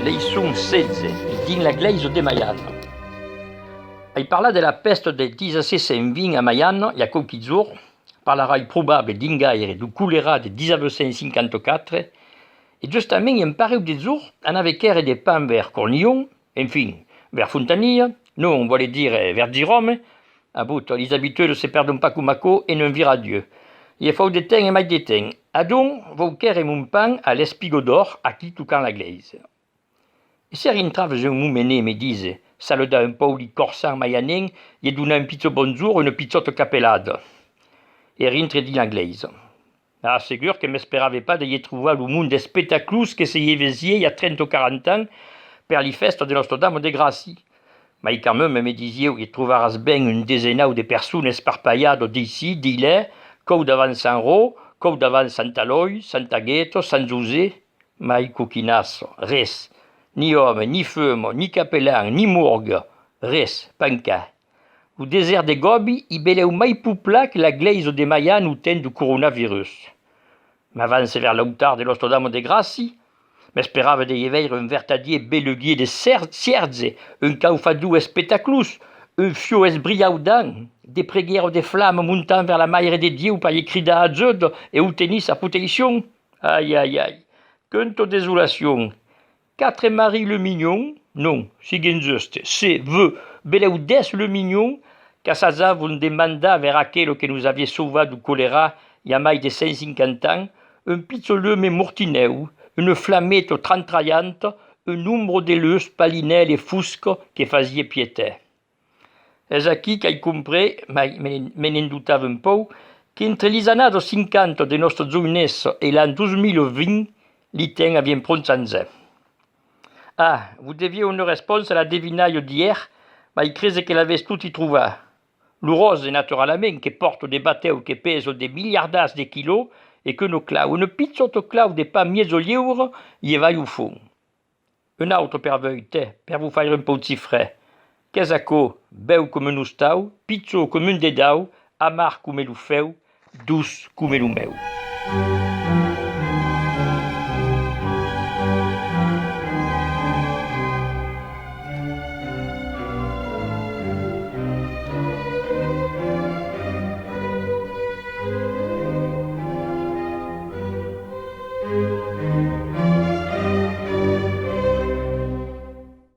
leçon 16, din la glaise de Maiano. Ai parla della peste del 1620 a Maiano, il y a qualche giorno, parlerai probabile d'ingaire du choléra de 1954, et justament, il me paraît des jours, on avait qu'ère des pains vers Cornillon, enfin, vers Fontanilla, non, on voulait dire vers Jérôme, à bout, les habitués ne se perdent pas comme Paco et ne virent à Dieu. Il faut des temps et mal des temps. A donc, vos qu'ère et mon pain à l'espigo d'or, à qui tout quand la glaise. Et si rintrave je m'oumené me dise, saluda un peu li corsan maianen, et donna un pizzo bonjour, une pizzotte capellade. Et rintre dit l'anglaise. Ah, sûr que m'espéravais pas d'y trouver le monde des spectacles que se y vezier il y a 30 ou 40 ans, per les festes de Notre-Dame de Gracie. Mais quand même, me disiez, il trouveras bien une dizaine de personnes esparpaillades d'ici, d'Ile, qu'au davant San Ro, qu'au davant Santa Loi, Santa Ghetto, San José. Mais coquinasso, res. Ni homme, ni femme, ni capellan, ni morgue. Res, panca. Au désert des Gobi, il beleu mai poupla que la glaise de Mayan ou ten du coronavirus. M'avance vers l'autar de Notre-Dame de Gracie, m'esperava de y veire un vertadier beluguier de cierze, un caufadou spectaclus, un fio esbriaudan, des préguères de flammes montant vers la maille de Dieu par les cris d'Adzud et au tennis à protection. Aïe, aïe, aïe, quinte désolation. Quatre Marie le Mignon, non, c'est juste, c'est veut, beleudes le Mignon, qu'Assaza vous demanda vers aquel que nous aviez sauvé du choléra il y a mai de 150 ans, un pizzoleux mais mortineu, une flammette trantraillante, un nombre de lus palinel et fusques qui faisaient piété. És aquí qu'ai compris, mais me n'en doutava un peu, qu'entre les années 50 de notre jeunesse et l'an 2020, l'iten avait prontanzé. Ah, vous deviez une réponse à la devinaille d'hier, mais il crese qu'elle avait tout y trouvé. Le rose, naturellement, qui porte des bateaux qui pèsent des milliardas de kilos, et que nos clau, une petite clau de pas mieux au livre, y va au fond. Un autre perveuille, per vous faire un peu de frais. Casaco, beu comme un ostau, pizzo comme un dedau, amar comme le feu, douce comme le meu.